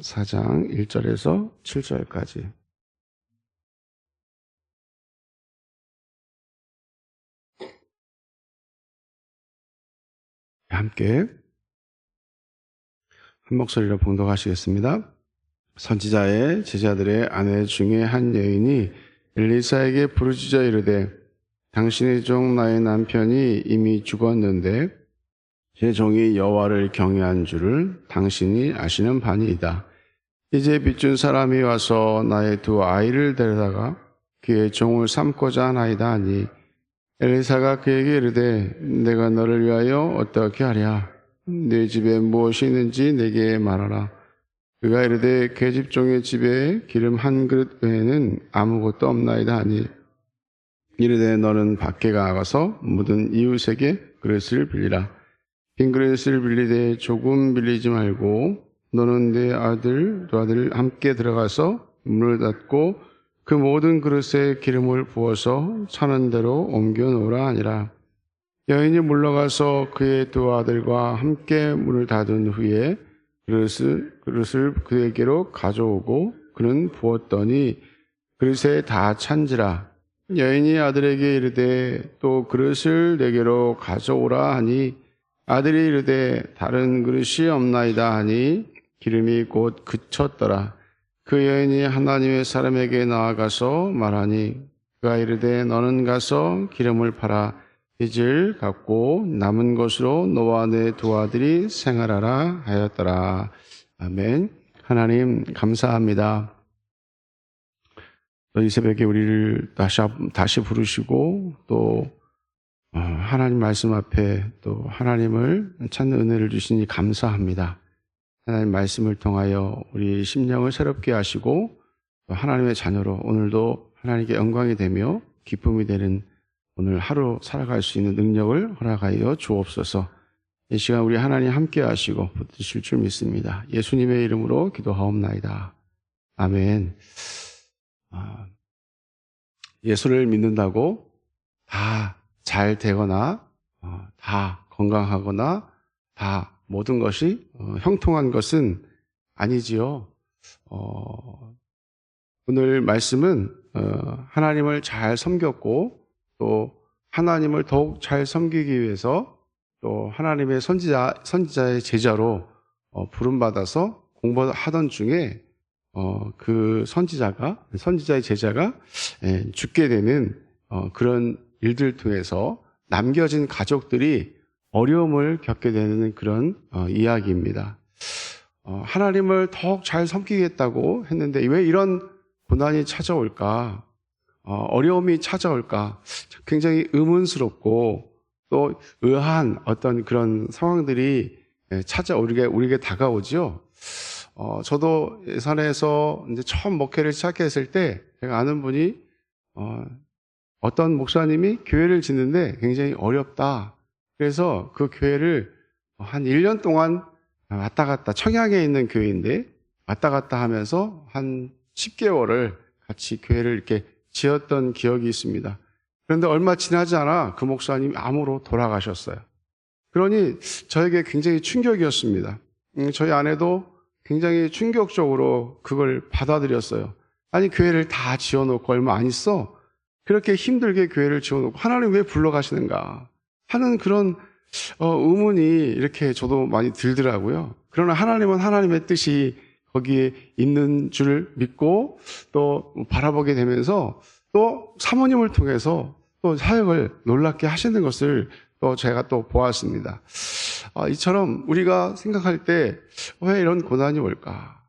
4장 1절에서 7절까지. 함께 한 목소리로 봉독하시겠습니다. 선지자의 제자들의 아내 중에 한 여인이 엘리사에게 부르짖어 이르되 당신의 종 나의 남편이 이미 죽었는데 제 종이 여호와를 경외한 줄을 당신이 아시는 바니이다. 이제 빚준 사람이 와서 나의 두 아이를 데려다가 그의 종을 삼고자 하나이다 하니 엘리사가 그에게 이르되 내가 너를 위하여 어떻게 하랴? 네 집에 무엇이 있는지 내게 말하라. 그가 이르되 계집종의 집에 기름 한 그릇 외에는 아무것도 없나이다 하니 이르되 너는 밖에 나가서 묻은 이웃에게 그릇을 빌리라. 빈 그릇을 빌리되 조금 빌리지 말고 너는 내 아들 두 아들 함께 들어가서 문을 닫고 그 모든 그릇에 기름을 부어서 차는 대로 옮겨 놓으라 하니라. 여인이 물러가서 그의 두 아들과 함께 문을 닫은 후에 그릇을 그에게로 가져오고 그는 부었더니 그릇에 다 찬지라. 여인이 아들에게 이르되 또 그릇을 내게로 가져오라 하니 아들이 이르되 다른 그릇이 없나이다 하니 기름이 곧 그쳤더라. 그 여인이 하나님의 사람에게 나아가서 말하니 그가 이르되 너는 가서 기름을 팔아 빚을 갚고 남은 것으로 너와 내 두 아들이 생활하라 하였더라. 아멘. 하나님 감사합니다. 이 새벽에 우리를 다시 부르시고 또 하나님 말씀 앞에 또 하나님을 찾는 은혜를 주시니 감사합니다. 하나님 말씀을 통하여 우리 심령을 새롭게 하시고 또 하나님의 자녀로 오늘도 하나님께 영광이 되며 기쁨이 되는 오늘 하루 살아갈 수 있는 능력을 허락하여 주옵소서. 이 시간 우리 하나님 함께 하시고 붙드실 줄 믿습니다. 예수님의 이름으로 기도하옵나이다. 아멘. 예수를 믿는다고 다 잘 되거나 다 건강하거나 다 모든 것이 형통한 것은 아니지요. 오늘 말씀은 하나님을 잘 섬겼고 또 하나님을 더욱 잘 섬기기 위해서 또 하나님의 선지자의 제자로 부름받아서 공부하던 중에 그 선지자의 제자가 죽게 되는 그런 일들 통해서 남겨진 가족들이 어려움을 겪게 되는 그런 이야기입니다. 하나님을 더욱 잘 섬기겠다고 했는데 왜 이런 고난이 찾아올까? 어려움이 찾아올까? 굉장히 의문스럽고 또 의아한 어떤 그런 상황들이 우리에게 다가오죠. 저도 예산에서 이제 처음 목회를 시작했을 때 제가 아는 분이 어떤 목사님이 교회를 짓는데 굉장히 어렵다. 그래서 그 교회를 한 1년 동안 왔다 갔다, 청양에 있는 교회인데 왔다 갔다 하면서 한 10개월을 같이 교회를 이렇게 지었던 기억이 있습니다. 그런데 얼마 지나지 않아 그 목사님이 암으로 돌아가셨어요. 그러니 저에게 굉장히 충격이었습니다. 저희 아내도 굉장히 충격적으로 그걸 받아들였어요. 아니 교회를 다 지어놓고 얼마 안 있어? 그렇게 힘들게 교회를 지어놓고 하나님 왜 불러가시는가 하는 그런 의문이 이렇게 저도 많이 들더라고요. 그러나 하나님은 하나님의 뜻이 거기에 있는 줄 믿고 또 바라보게 되면서 또 사모님을 통해서 또 사역을 놀랍게 하시는 것을 또 제가 또 보았습니다. 이처럼 우리가 생각할 때 왜 이런 고난이 올까?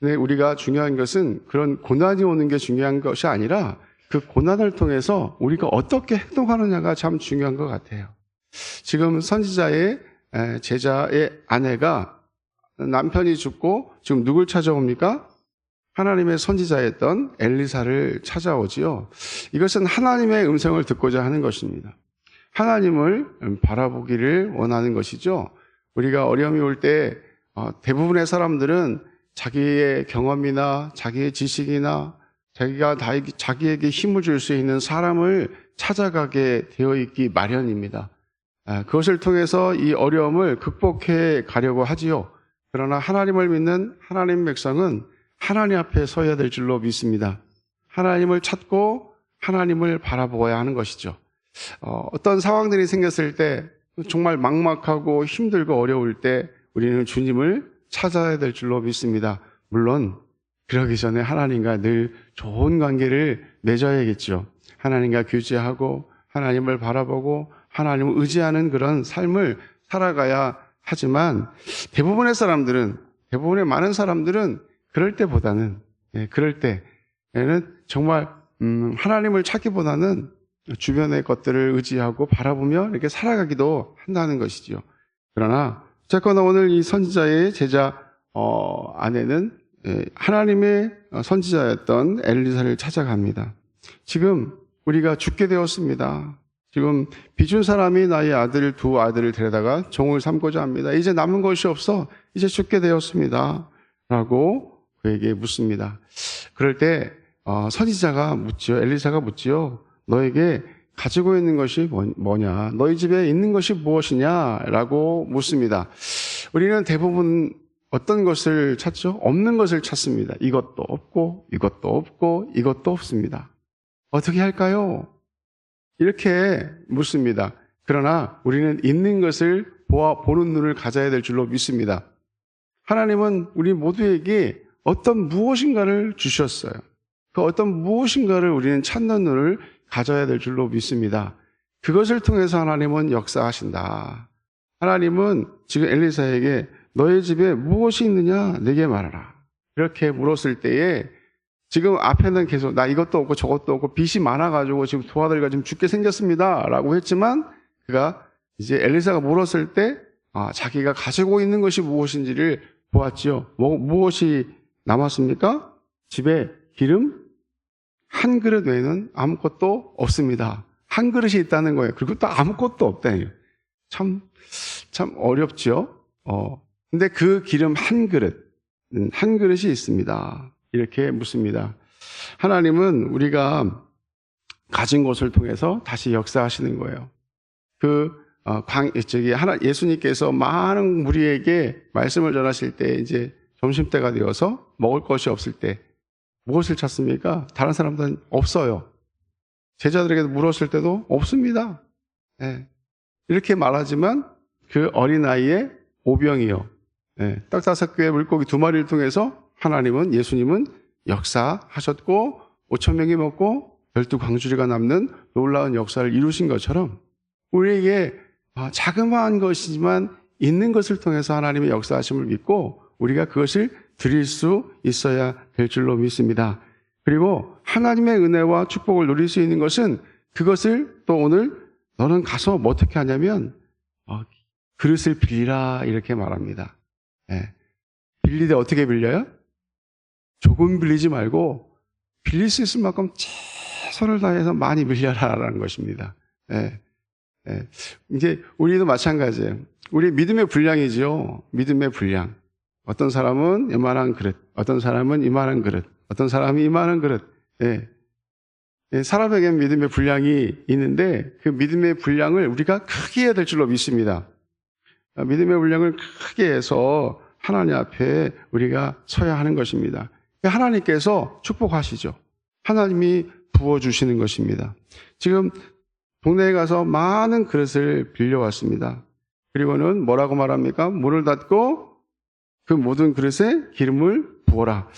근데 우리가 중요한 것은 그런 고난이 오는 게 중요한 것이 아니라 그 고난을 통해서 우리가 어떻게 행동하느냐가 참 중요한 것 같아요. 지금 선지자의 제자의 아내가 남편이 죽고 지금 누굴 찾아옵니까? 하나님의 선지자였던 엘리사를 찾아오지요. 이것은 하나님의 음성을 듣고자 하는 것입니다. 하나님을 바라보기를 원하는 것이죠. 우리가 어려움이 올 때 대부분의 사람들은 자기의 경험이나 자기의 지식이나 자기에게 힘을 줄 수 있는 사람을 찾아가게 되어 있기 마련입니다. 그것을 통해서 이 어려움을 극복해 가려고 하지요. 그러나 하나님을 믿는 하나님 백성은 하나님 앞에 서야 될 줄로 믿습니다. 하나님을 찾고 하나님을 바라보아야 하는 것이죠. 어떤 상황들이 생겼을 때 정말 막막하고 힘들고 어려울 때 우리는 주님을 찾아야 될 줄로 믿습니다. 물론 그러기 전에 하나님과 늘 좋은 관계를 맺어야겠죠. 하나님과 교제하고 하나님을 바라보고 하나님을 의지하는 그런 삶을 살아가야 하지만 대부분의 많은 사람들은 그럴 때에는 정말 하나님을 찾기보다는 주변의 것들을 의지하고 바라보며 이렇게 살아가기도 한다는 것이지요. 그러나 어쨌거나 오늘 이 선지자의 제자 아내는 하나님의 선지자였던 엘리사를 찾아갑니다. 지금 우리가 죽게 되었습니다. 지금 빚준 사람이 나의 두 아들을 데려다가 종을 삼고자 합니다. 이제 남은 것이 없어. 이제 죽게 되었습니다. 라고 그에게 묻습니다. 그럴 때 선지자가 묻지요. 엘리사가 묻지요. 너에게 가지고 있는 것이 뭐냐? 너희 집에 있는 것이 무엇이냐? 라고 묻습니다. 우리는 대부분 어떤 것을 찾죠? 없는 것을 찾습니다. 이것도 없고 이것도 없고 이것도 없습니다. 어떻게 할까요? 이렇게 묻습니다. 그러나 우리는 있는 것을 보는 눈을 가져야 될 줄로 믿습니다. 하나님은 우리 모두에게 어떤 무엇인가를 주셨어요. 그 어떤 무엇인가를 우리는 찾는 눈을 가져야 될 줄로 믿습니다. 그것을 통해서 하나님은 역사하신다. 하나님은 지금 엘리사에게 너의 집에 무엇이 있느냐 내게 말하라. 이렇게 물었을 때에 지금 앞에는 계속 나 이것도 없고 저것도 없고 빚이 많아가지고 지금 두 아들과 지금 죽게 생겼습니다 라고 했지만 그가 이제 엘리사가 물었을 때 자기가 가지고 있는 것이 무엇인지를 보았지요. 무엇이 남았습니까? 집에 기름 한 그릇 외에는 아무것도 없습니다. 한 그릇이 있다는 거예요. 그리고 또 아무것도 없다는 거예요. 참 어렵죠. 근데 그 기름 한 그릇이 있습니다. 이렇게 묻습니다. 하나님은 우리가 가진 것을 통해서 다시 역사하시는 거예요. 예수님께서 많은 무리에게 말씀을 전하실 때 이제 점심때가 되어서 먹을 것이 없을 때 무엇을 찾습니까? 다른 사람들은 없어요. 제자들에게 물었을 때도 없습니다. 네. 이렇게 말하지만 그 어린아이의 오병이요. 네. 떡 5개의 물고기 2마리를 통해서 예수님은 역사하셨고 5,000명이 먹고 12광주리가 남는 놀라운 역사를 이루신 것처럼 우리에게 자그마한 것이지만 있는 것을 통해서 하나님의 역사하심을 믿고 우리가 그것을 드릴 수 있어야 될 줄로 믿습니다. 그리고 하나님의 은혜와 축복을 누릴 수 있는 것은 그것을 또 오늘 너는 가서 뭐 어떻게 하냐면 그릇을 빌리라 이렇게 말합니다. 네. 빌릴 때 어떻게 빌려요? 조금 빌리지 말고 빌릴 수 있을 만큼 최선을 다해서 많이 빌려라라는 것입니다. 네. 네. 이제 우리도 마찬가지예요. 우리 믿음의 분량이죠. 믿음의 분량. 어떤 사람은 이만한 그릇, 어떤 사람은 이만한 그릇, 어떤 사람이 이만한 그릇. 네. 네. 사람에게는 믿음의 분량이 있는데 그 믿음의 분량을 우리가 크게 해야 될 줄로 믿습니다. 믿음의 분량을 크게 해서 하나님 앞에 우리가 서야 하는 것입니다. 하나님께서 축복하시죠. 하나님이 부어주시는 것입니다. 지금 동네에 가서 많은 그릇을 빌려왔습니다. 그리고는 뭐라고 말합니까? 문을 닫고 그 모든 그릇에 기름을 부어라.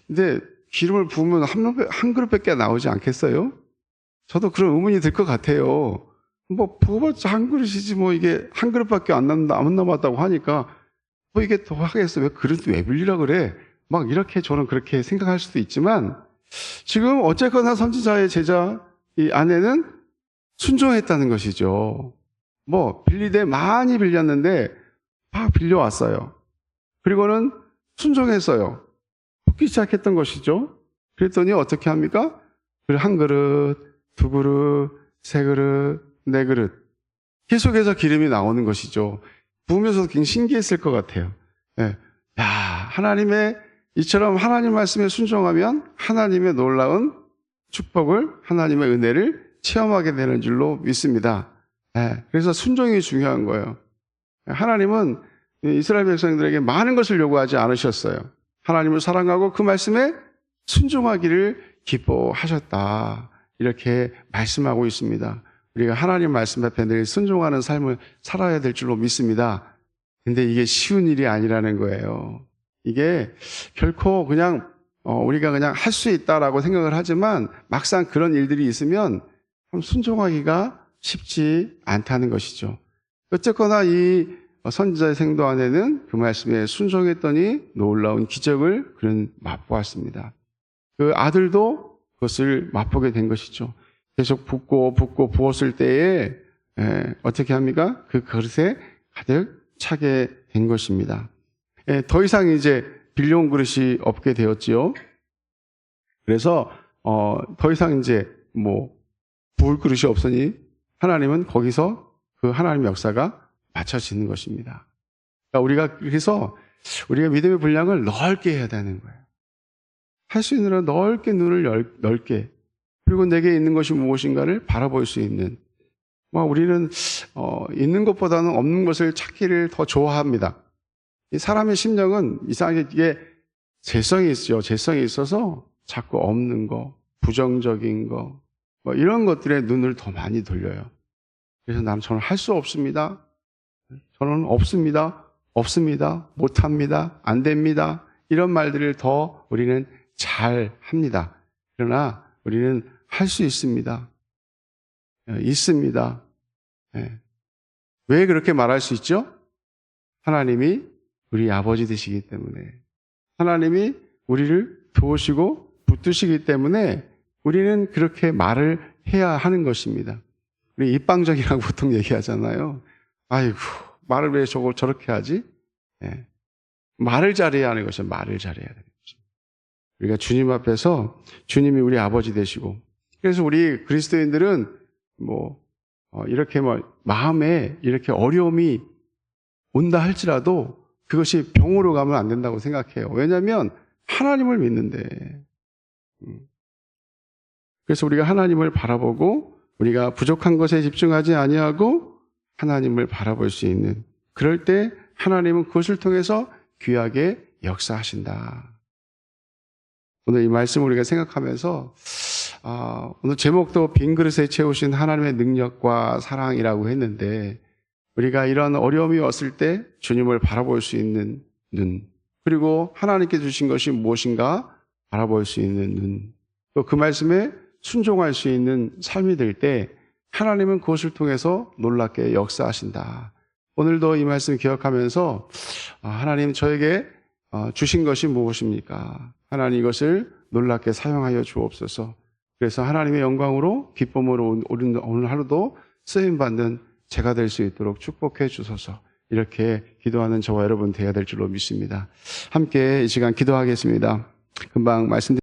근데 기름을 부으면 한 그릇밖에 나오지 않겠어요? 저도 그런 의문이 들 것 같아요. 부어봤자 한 그릇이지 이게 한 그릇밖에 안 남았다고 하니까 이게 더 하겠어. 왜 그릇 왜 빌리라 그래? 이렇게 저는 그렇게 생각할 수도 있지만 지금 어쨌거나 선지자의 제자 이 아내는 순종했다는 것이죠. 빌리되 많이 빌렸는데 막 빌려왔어요. 그리고는 순종했어요. 붓기 시작했던 것이죠. 그랬더니 어떻게 합니까? 한 그릇, 2그릇, 3그릇, 4그릇 계속해서 기름이 나오는 것이죠. 부으면서도 굉장히 신기했을 것 같아요. 네. 이처럼 하나님 말씀에 순종하면 하나님의 놀라운 축복을, 하나님의 은혜를 체험하게 되는 줄로 믿습니다. 네. 그래서 순종이 중요한 거예요. 하나님은 이스라엘 백성들에게 많은 것을 요구하지 않으셨어요. 하나님을 사랑하고 그 말씀에 순종하기를 기뻐하셨다. 이렇게 말씀하고 있습니다. 우리가 하나님 말씀 앞에 늘 순종하는 삶을 살아야 될 줄로 믿습니다. 근데 이게 쉬운 일이 아니라는 거예요. 이게 결코 그냥 우리가 그냥 할 수 있다라고 생각을 하지만 막상 그런 일들이 있으면 참 순종하기가 쉽지 않다는 것이죠. 어쨌거나 이 선지자의 생도 안에는 그 말씀에 순종했더니 놀라운 기적을 그는 맛보았습니다. 그 아들도 그것을 맛보게 된 것이죠. 계속 붓고 부었을 때에 어떻게 합니까? 그 그릇에 가득 차게 된 것입니다. 더 이상 이제 빌려온 그릇이 없게 되었지요. 그래서 더 이상 이제 부을 그릇이 없으니 하나님은 거기서 그 하나님의 역사가 맞춰지는 것입니다. 그러니까 우리가 믿음의 분량을 넓게 해야 되는 거예요. 할 수 있는 한 넓게 눈을 넓게, 그리고 내게 있는 것이 무엇인가를 바라볼 수 있는. 우리는 있는 것보다는 없는 것을 찾기를 더 좋아합니다. 이 사람의 심령은 이상하게 이게 재성이 있죠. 재성이 있어서 자꾸 없는 거, 부정적인 거, 이런 것들에 눈을 더 많이 돌려요. 그래서 저는 할 수 없습니다. 저는 없습니다. 못합니다. 안 됩니다. 이런 말들을 더 우리는 잘 합니다. 그러나 우리는 할 수 있습니다. 있습니다. 왜 그렇게 말할 수 있죠? 하나님이 우리 아버지 되시기 때문에, 하나님이 우리를 도우시고 붙드시기 때문에 우리는 그렇게 말을 해야 하는 것입니다. 우리 입방정이라고 보통 얘기하잖아요. 아이고, 말을 왜 저렇게 하지? 말을 잘해야 하는 것이죠. 말을 잘해야 되는 것입니다. 우리가 주님 앞에서 주님이 우리 아버지 되시고, 그래서 우리 그리스도인들은 이렇게 마음에 이렇게 어려움이 온다 할지라도 그것이 병으로 가면 안 된다고 생각해요. 왜냐하면 하나님을 믿는데. 그래서 우리가 하나님을 바라보고 우리가 부족한 것에 집중하지 아니하고 하나님을 바라볼 수 있는, 그럴 때 하나님은 그것을 통해서 귀하게 역사하신다. 오늘 이 말씀을 우리가 생각하면서 오늘 제목도 빈 그릇에 채우신 하나님의 능력과 사랑이라고 했는데, 우리가 이런 어려움이 왔을 때 주님을 바라볼 수 있는 눈, 그리고 하나님께 주신 것이 무엇인가 바라볼 수 있는 눈, 또 그 말씀에 순종할 수 있는 삶이 될 때 하나님은 그것을 통해서 놀랍게 역사하신다. 오늘도 이 말씀 기억하면서 하나님 저에게 주신 것이 무엇입니까? 하나님 이것을 놀랍게 사용하여 주옵소서. 그래서 하나님의 영광으로 기쁨으로 오늘 하루도 쓰임받는 제가 될 수 있도록 축복해 주소서. 이렇게 기도하는 저와 여러분 되어야 될 줄로 믿습니다. 함께 이 시간 기도하겠습니다. 금방 말씀드린